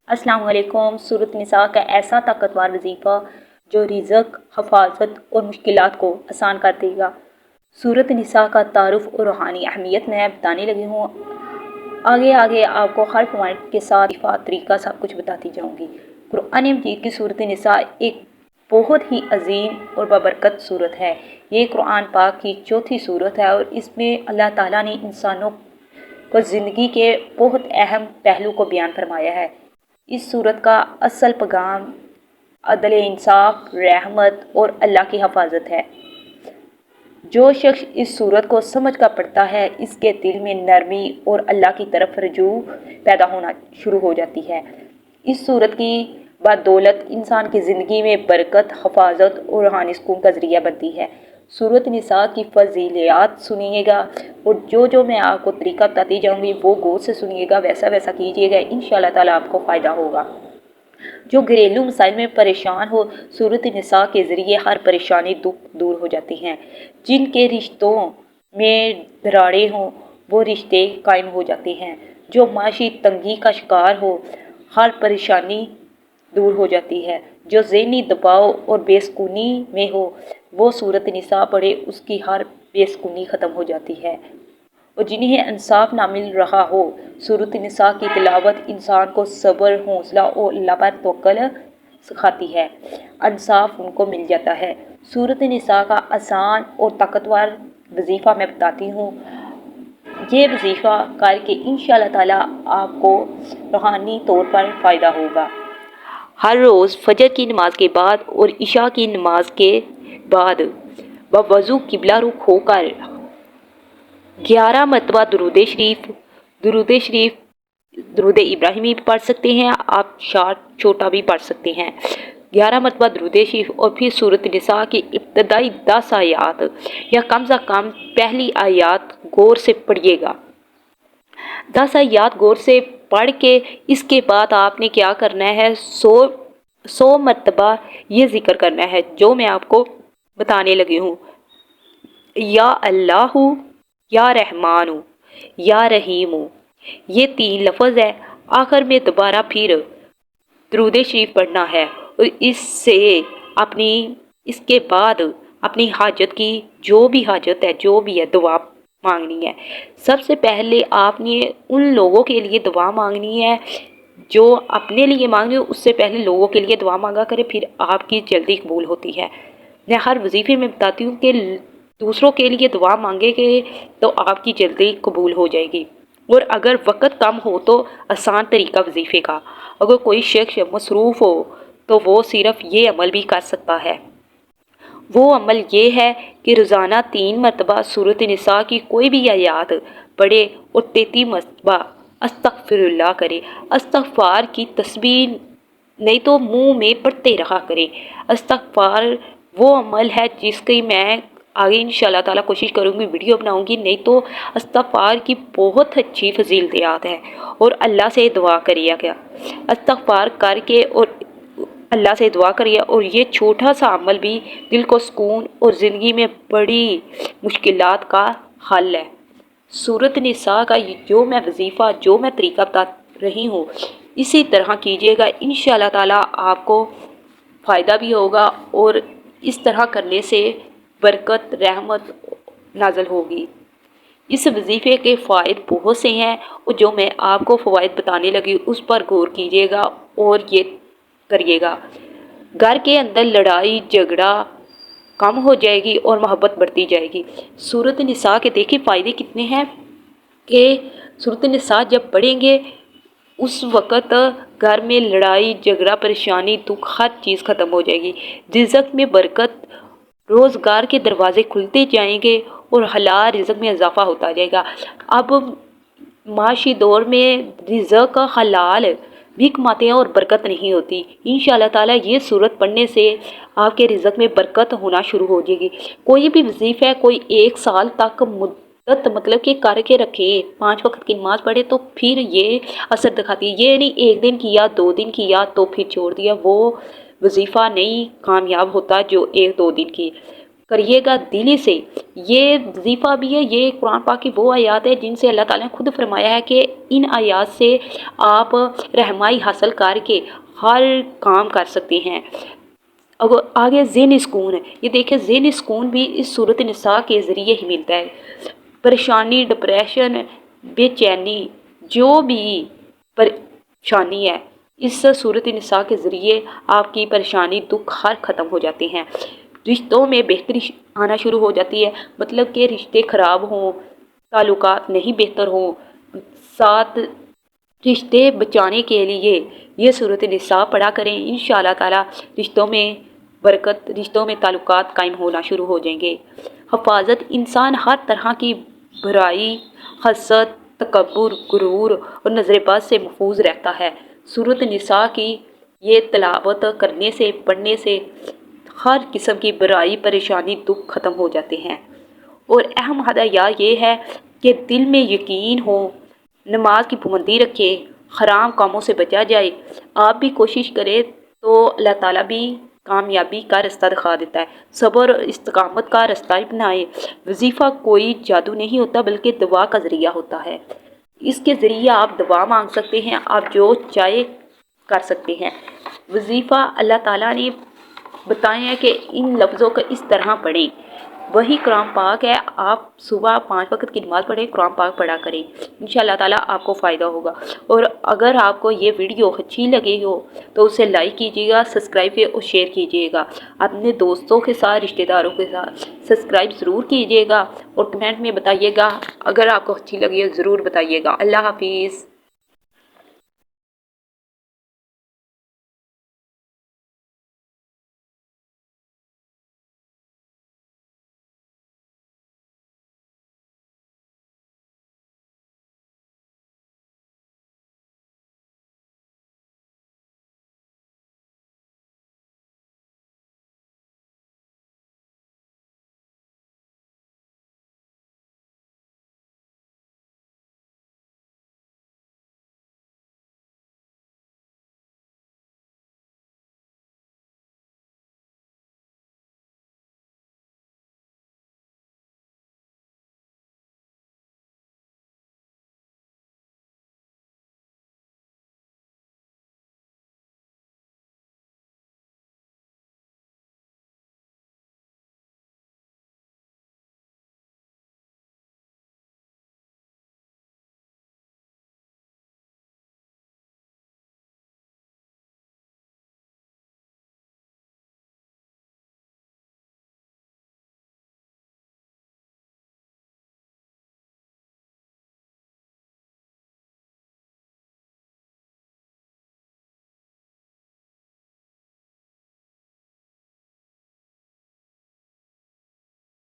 अस्सलाम वालेकुम। सूरत निसा का ऐसा ताकतवर वजीफ़ा जो रिज़्क़, हफाजत और मुश्किलात को आसान कर देगा। सूरत निसा का तारुफ और रूहानी अहमियत मैं बताने लगी हूँ। आगे आगे आपको हर पॉइंट के साथ तरीका सब कुछ बताती जाऊँगी। कुरान मजीद की सूरत निसा एक बहुत ही अजीम और बबरकत सूरत है। ये कुरान पाक की चौथी सूरत है और इसमें अल्लाह ताला ने इंसानों को ज़िंदगी के बहुत अहम पहलू को बयान फरमाया है। इस सूरत का असल पैगाम अदल, इंसाफ, रहमत और अल्लाह की हफाजत है। जो शख्स इस सूरत को समझ कर पढ़ता है, इसके दिल में नरमी और अल्लाह की तरफ रजू पैदा होना शुरू हो जाती है। इस सूरत की बदौलत इंसान की ज़िंदगी में बरकत, हफाजत और रूहानी सुकून का ज़रिया बनती है। सूरत निसा की फजीलियात सुनिएगा और जो मैं आपको तरीका बताती जाऊँगी वो गौर से सुनिएगा, वैसा वैसा कीजिएगा, इंशाअल्लाह ताला आपको फ़ायदा होगा। जो घरेलू मसाइल में परेशान हो, सूरत निसा के ज़रिए हर परेशानी दूर हो जाती हैं। जिनके रिश्तों में दरारें हों वो रिश्ते कायम हो जाते हैं। जो माशी तंगी का शिकार हो, हर परेशानी दूर हो जाती है। जो ज़हनी दबाव और बेसुकूनी में हो वो सूरत निसा पढ़े, उसकी हर बेसुकूनी ख़त्म हो जाती है। और जिन्हें इंसाफ ना मिल रहा हो, सूरत निसा की तिलावत इंसान को सब्र, हौसला और अल्लाह पर तवक्कुल सिखाती है। इंसाफ उनको मिल जाता है। सूरत निसा का आसान और ताकतवर वजीफ़ा मैं बताती हूँ। ये वजीफ़ा करके इंशाअल्लाह ताला आपको रूहानी तौर पर फ़ायदा होगा। हर रोज़ फजर की नमाज के बाद और इशा की नमाज के बाद वज़ू किबला रुख होकर 11 मरतबा दरूद इब्राहिमी भी पढ़ सकते हैं। आप शार्ट छोटा भी पढ़ सकते हैं। 11 मरतबा दरूद शरीफ और फिर सूरत निसा की इब्तदाई 10 आयात या कम से कम पहली आयात गौर से पढ़िएगा। 10 आयात गौर से पढ़ के इसके बाद आपने क्या करना है, 100 मरतबा ये जिक्र करना है जो मैं आपको बताने लगी हूँ। या अल्लाहु, या रहमानु, या रहीमु, ये 3 लफ्ज़ है। आखिर में दोबारा फिर दरूद शरीफ पढ़ना है और इसके बाद अपनी हाजत की जो भी हाजत है, जो भी है, दुआ मांगनी है। सबसे पहले आपने उन लोगों के लिए दुआ मांगनी है जो अपने लिए मांग रहे हो, उससे पहले लोगों के लिए दुआ मांगा करें, फिर आपकी जल्दी कबूल होती है। मैं हर वजीफे में बताती हूँ कि दूसरों के लिए दुआ मांगेंगे तो आपकी जल्दी कबूल हो जाएगी। और अगर वक़्त कम हो तो आसान तरीका वजीफे का, अगर कोई शख्स मसरूफ़ हो तो वो सिर्फ ये अमल भी कर सकता है। वो अमल ये है कि रोज़ाना 3 मरतबा सूरत निसा की कोई भी आयात पढ़े और 33 मरतबा अस्तग़फिरुल्लाह करे। इस्तग़फ़ार की तस्बीह नहीं तो मुंह में पढ़ते रहा करें। इस्तग़फ़ार वो अमल है जिसकी मैं आगे इंशाअल्लाह ताला कोशिश करूँगी, वीडियो बनाऊँगी। नहीं तो इस्तग़फ़ार की बहुत अच्छी फजीलत है और अल्लाह से दुआ करिए क्या, इस्तग़फ़ार करके और अल्लाह से दुआ करिए। और ये छोटा सा अमल भी दिल को सुकून और ज़िंदगी में बड़ी मुश्किलात का हल है। सूरत निसा का जो मैं वजीफ़ा, जो मैं तरीका बता रही हूँ, इसी तरह कीजिएगा, इंशाअल्लाह ताला आपको फ़ायदा भी होगा और इस तरह करने से बरकत, रहमत नाज़िल होगी। इस वजीफ़े के फ़ायदे बहुत से हैं और जो मैं आपको फ़वाइद बताने लगी उस पर गौर कीजिएगा और ये करिएगा। घर के अंदर लड़ाई झगड़ा कम हो जाएगी और मोहब्बत बढ़ती जाएगी। सूरत निसा के देखिए फ़ायदे कितने हैं कि सूरत निसा जब पढ़ेंगे उस वक़्त घर में लड़ाई झगड़ा, परेशानी, दुख, हर चीज़ ख़त्म हो जाएगी। रिज़्क़ में बरकत, रोज़गार के दरवाज़े खुलते जाएंगे और हलाल रिज़्क़ में इजाफ़ा होता जाएगा। अब माशी दौर में रिज़्क़ हलाल भी कमाते हैं और बरकत नहीं होती। इंशाअल्लाह ताला ये सूरत पढ़ने से आपके रिज़्क़ में बरकत होना शुरू हो जाएगी। कोई भी वजीफ़ा है, कोई 1 साल तक मुद्दत मतलब कि करके रखे, 5 वक्त की नमाज पढ़े तो फिर ये असर दिखाती है। ये नहीं 1 दिन किया, 2 दिन किया तो फिर छोड़ दिया, वो वजीफ़ा नहीं कामयाब होता जो 1-2 दिन की। करिएगा दिली से। ये वजीफ़ा भी है, ये कुरान पाक की वो आयत है जिनसे अल्लाह ताला ने खुद फरमाया है कि इन आयत से आप रहमाई हासिल करके हर काम कर सकते हैं। अब आगे ज़हनी सुकून है, ये देखिए ज़हनी सुकून भी इस सूरत निसा के ज़रिए ही मिलता है। परेशानी, डिप्रेशन, बेचैनी, जो भी परेशानी है, इस सूरत निसा के ज़रिए आपकी परेशानी, दुख हर ख़त्म हो जाते हैं। रिश्तों में बेहतरी आना शुरू हो जाती है, मतलब कि रिश्ते ख़राब हों, ताल्लुकात नहीं बेहतर हों, साथ रिश्ते बचाने के लिए ये सूरत निसा पढ़ा करें। इंशाअल्लाह ताला रिश्तों में बरकत, रिश्तों में ताल्लुकात कायम होना शुरू हो जाएंगे। हिफाजत, इंसान हर तरह की बुराई, हसद, तकब्बुर, गुरूर और नज़रबाज से महफूज रहता है। सूरत निसा की ये तिलावत करने से, पढ़ने से हर किस्म की बुराई, परेशानी, दुख ख़त्म हो जाते हैं। और अहम हदाया ये है कि दिल में यकीन हो, नमाज की पाबंदी रखे, हराम कामों से बचा जाए। आप भी कोशिश करें तो अल्लाह ताला भी कामयाबी का रास्ता दिखा देता है। सब्र और इस्तकामत का रास्ता ही बनाए। वजीफ़ा कोई जादू नहीं होता, बल्कि दुआ का ज़रिया होता है। इसके ज़रिए आप दुआ मांग सकते हैं, आप जो चाहे कर सकते हैं। वजीफ़ा अल्लाह ताला ने बताए हैं कि इन लफ्ज़ों को इस तरह पढ़ें, वही कुरान पाक है। आप सुबह 5 वक्त की नमाज़ पढ़ें, कुरान पाक पढ़ा करें, इंशाअल्लाह ताला आपको फ़ायदा होगा। और अगर आपको ये वीडियो अच्छी लगी हो तो उसे लाइक कीजिएगा, सब्सक्राइब और शेयर कीजिएगा। अपने दोस्तों के साथ, रिश्तेदारों के साथ सब्सक्राइब ज़रूर कीजिएगा और कमेंट में बताइएगा। अगर आपको अच्छी लगी हो ज़रूर बताइएगा। अल्लाह हाफिज़।